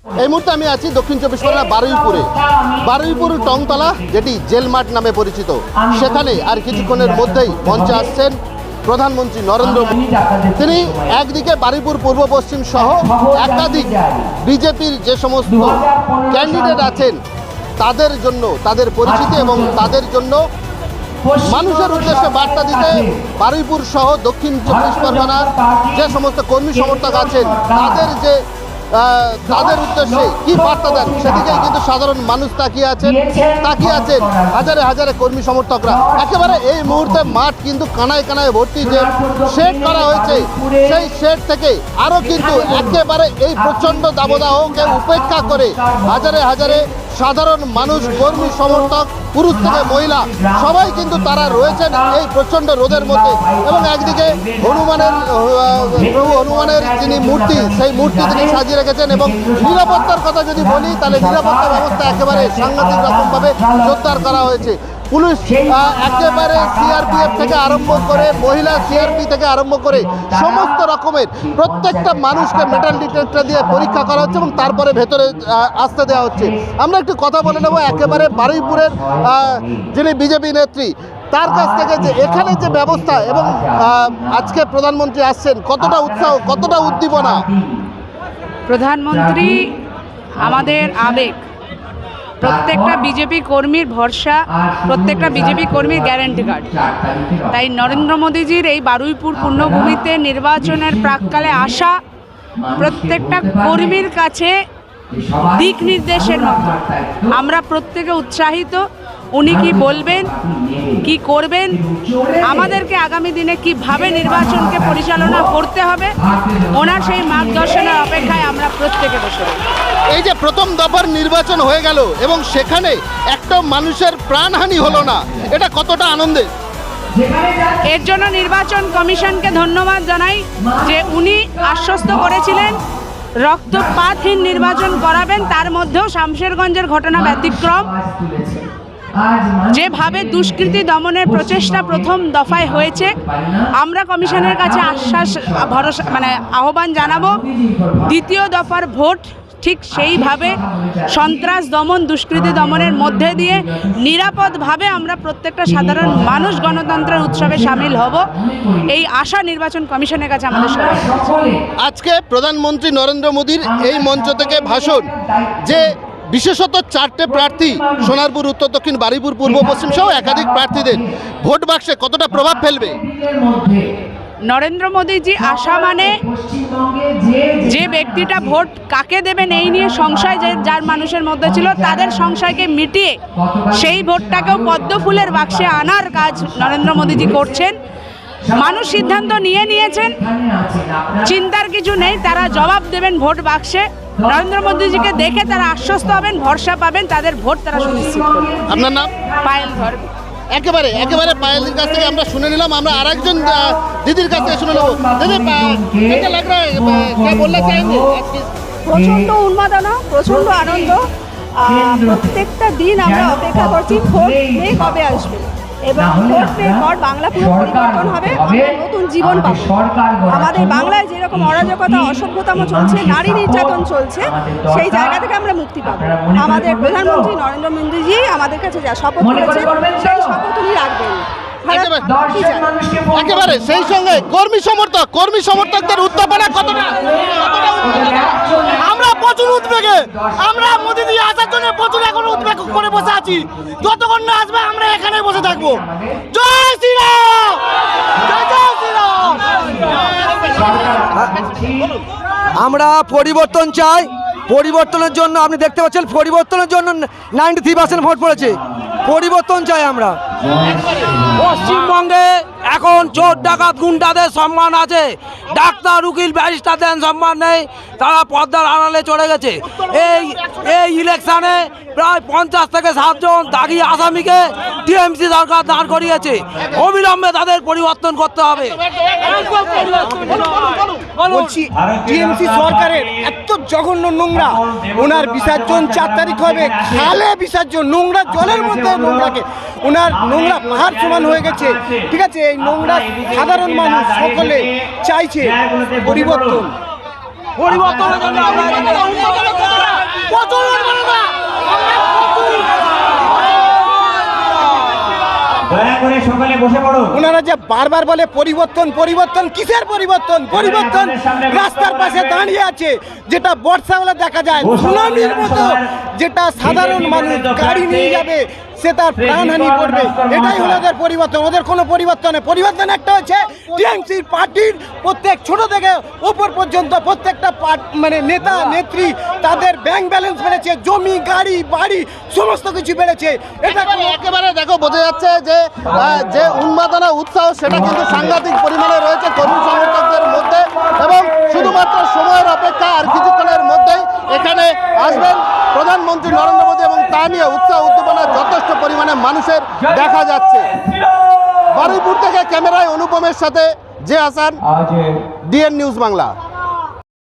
এই মুহূর্তে আমি আছি দক্ষিণ চব্বিশ পরগনা বারুইপুর টংতলা, যেটি জেল মাঠ নামে পরিচিত। সেখানে আর কিছুক্ষণের মধ্যেই মঞ্চে আসছেন প্রধানমন্ত্রী নরেন্দ্র মোদী। তিনি একদিকে বারুইপুর পূর্ব পশ্চিম সহ একাধিক বিজেপির যে সমস্ত ক্যান্ডিডেট আছেন তাদের জন্য, তাদের পরিচিতি এবং তাদের জন্য মানুষের উদ্দেশ্যে বার্তা দিতে বারুইপুর সহ দক্ষিণ চব্বিশ পরগনার যে সমস্ত কর্মী সমর্থক আছেন তাদের উদ্দেশ্যে কি বার্তা দেন সেদিকেই কিন্তু সাধারণ মানুষ তাকিয়ে আছেন হাজারে হাজারে কর্মী সমর্থকরা। একেবারে এই মুহূর্তে মাঠ কিন্তু কানায় কানায় ভর্তি। যে শেড করা হয়েছে সেই শেড থেকে আরও কিন্তু একেবারে এই প্রচণ্ড দাবদাহকে উপেক্ষা করে হাজারে হাজারে সাধারণ মানুষ, কর্মী সমর্থক, পুরুষ থেকে মহিলা সবাই কিন্তু তারা রয়েছেন এই প্রচণ্ড রোদের মধ্যে। এবং একদিকে প্রভু হনুমানের যিনি মূর্তি, সেই মূর্তি তিনি সাজিয়ে রেখেছেন। এবং নিরাপত্তার কথা যদি বলি তাহলে নিরাপত্তা ব্যবস্থা একেবারে সাংঘাতিক রকমভাবে জোরদার করা হয়েছে। পুলিশ একেবারে সিআরপিএফ থেকে আরম্ভ করে, মহিলা সিআরপি থেকে আরম্ভ করে সমস্ত রকমের প্রত্যেকটা মানুষকে মেটাল ডিটেক্টর দিয়ে পরীক্ষা করা হচ্ছে এবং তারপরে ভেতরে আসতে দেওয়া হচ্ছে। আমরা একটু কথা বলে নেব একেবারে বারুইপুরের যিনি বিজেপি নেত্রী, তার কাছ থেকে যে এখানে যে ব্যবস্থা এবং আজকে প্রধানমন্ত্রী আসছেন, কতটা উৎসাহ, কতটা উদ্দীপনা। প্রধানমন্ত্রী আমাদের আবেগ, প্রত্যেকটা বিজেপি কর্মীর ভরসা, প্রত্যেকটা বিজেপি কর্মীর গ্যারান্টি কার্ড। তাই নরেন্দ্র মোদীজির এই বারুইপুর পূর্ণভূমিতে নির্বাচনের প্রাককালে আসা প্রত্যেকটা কর্মীর কাছে দিক নির্দেশের মতো আমরা প্রত্যেকে উৎসাহিত। উনি কি বলবেন, কি করবেন, আমাদেরকে আগামী দিনে কিভাবে নির্বাচনকে পরিচালনা করতে হবে, ওনার সেই মার্গদর্শনের অপেক্ষায় আমরা প্রত্যেকে বসে রয়েছি। এই যে প্রথম দফার নির্বাচন হয়ে গেল এবং সেখানে একটা মানুষের প্রাণহানি হলো না, এটা কতটা আনন্দের। এর জন্য নির্বাচন কমিশনকে ধন্যবাদ জানাই যে উনি আশ্বস্ত করেছিলেন রক্তপাতহীন নির্বাচন করাবেন। তার মধ্যেও শামশেরগঞ্জের ঘটনা ব্যতিক্রম। যেভাবে দুষ্কৃতী দমনের প্রচেষ্টা প্রথম দফায় হয়েছে, আমরা কমিশনের কাছে ভরসা আহ্বান জানাবো দ্বিতীয় দফার ভোট ঠিক সেইভাবে সন্ত্রাস দমন, দুষ্কৃতী দমনের মধ্যে দিয়ে নিরাপদভাবে আমরা প্রত্যেকটা সাধারণ মানুষ গণতন্ত্রের উৎসবে সামিল হব, এই আশা নির্বাচন কমিশনের কাছে আমাদের সবাই। আজকে প্রধানমন্ত্রী নরেন্দ্র মোদীর এই মঞ্চ থেকে ভাষণ, যে বিশেষত 4টে প্রার্থী সোনারপুর, উত্তর দক্ষিণ, বারুইপুর পূর্ব পশ্চিম সহ একাধিক প্রার্থীদের ভোট বাক্সে কতটা প্রভাব ফেলবে। নরেন্দ্র মোদীজি আসা মানে যে ব্যক্তিটা ভোট কাকে দেবেন এই নিয়ে সংশয় যার মানুষের মধ্যে ছিল, তাদের সংশয়কে মিটিয়ে সেই ভোটটাকেও পদ্ম ফুলের বাক্সে আনার কাজ নরেন্দ্র মোদীজি করছেন। মানুষ সিদ্ধান্ত নিয়েছেন, চিন্তার কিছু নেই, তারা জবাব দেবেন ভোট বাক্সে। নরেন্দ্র মোদীজিকে দেখে তারা আশ্বস্ত হবেন, ভরসা পাবেন, তাদের ভোট তারা সুনিশ্চিত করবেন। আপনার নাম? পায়েল ধর। একেবারে পায়েলদির কাছ থেকে আমরা শুনে নিলাম। আমরা আরেকজন দিদির কাছ থেকে শুনে নেব। দিদি, কেমন লাগ রা হ্যাঁ, क्या बोलना चाहेंगे? প্রচণ্ড উন্মাদনা, প্রচণ্ড আনন্দ। প্রত্যেকটা দিন আমরা অপেক্ষা করছি ভোট মে কবে আসবে এবং ভোট মের পর বাংলা পুরো পরিবর্তন হবে, নতুন জীবন পাবে। আমাদের বাংলায় যেরকম অরাজকতা, অসভ্যতাম চলছে, নারী নির্যাতন চলছে, সেই জায়গা থেকে আমরা মুক্তি পাবো। আমাদের প্রধানমন্ত্রী নরেন্দ্র মোদীজি আমাদের কাছে যা শপথ করেছেন সেই শপথ উনি রাখবেন। একেবারে সেই সঙ্গে কর্মী সমর্থকদের উত্তেজনা কতটা। আমরা প্রচুর উদ্বেগে, আমরা মোদীজি আসার জন্য প্রচুর এখন উদ্বেগ করে বসে আছি। যতক্ষণ না আসবে আমরা এখানে বসে থাকবো। জয় শ্রীরাম, জয় শ্রীরাম। আমরা পরিবর্তন চাই। পরিবর্তনের জন্য আপনি দেখতে পাচ্ছেন, পরিবর্তনের জন্য 93% ভোট পড়েছে। পরিবর্তন চাই আমরা। পশ্চিমবঙ্গে এখন চোর ডাকাত গুন্ডাদের সম্মান আছে, ডাক্তার উকিল ব্যারিস্টারদের সম্মান নেই, তারা পর্দার আড়ালে চলে গেছে। এই ইলেকশনে প্রায় 50 থেকে 60 জন দাগি আসামিকে টিএমসি সরকার দাঁড় করিয়েছে। অবিলম্বে তাদের পরিবর্তন করতে হবে। বলছি টিএমসি সরকারের এত জঘন্য নোংরা, ওনার বিসর্জন 4 তারিখ হবে, খালে বিসর্জন, নোংরা জলের মধ্যে নোংরাকে, ওনার নোংরা পাহাড় সমান হয়ে গেছে। ঠিক আছে, এই নোংরা সাধারণ মানুষ সকলে চাইছে পরিবর্তনের জন্য। করে সকলে বসে পড়ুন। ওনারা যে বারবার বলে পরিবর্তন পরিবর্তন, কিসের পরিবর্তন? পরিবর্তন রাস্তার পাশে দাঁড়িয়ে আছে, যেটা বর্ষা হলে দেখা যায় সুনামির মতো, যেটা সাধারণ মানুষ গাড়ি নিয়ে যাবে সে তার প্রাণহানি করবে। এটাই হলো ওদের পরিবর্তন। ওদের কোনো পরিবর্তন নেই। পরিবর্তন একটা হচ্ছে টিএমসি পার্টির প্রত্যেক ছোট থেকে ওপর পর্যন্ত প্রত্যেকটা মানে নেতা নেত্রী তাদের ব্যাংক ব্যালেন্স বেড়েছে, জমি গাড়ি বাড়ি সমস্ত কিছু বেড়েছে। এটা একেবারে দেখো বোঝা যাচ্ছে যে যে উন্মাদনা উৎসাহ সেটা কিন্তু সাংঘাতিক পরিমাণে রয়েছে কর্মী সমর্থকদের মধ্যে, এবং শুধুমাত্র সময়ের অপেক্ষা, আর কিছুক্ষণের মধ্যেই এখানে আসবেন প্রধানমন্ত্রী নরেন্দ্র মোদী, এবং তা নিয়ে উৎসাহ উদ্দীপনা যথেষ্ট পরিমাণে মানুষের দেখা যাচ্ছে। বারুইপুর থেকে ক্যামেরায় অনুপমের সাথে J Hasan, DN news Bangla.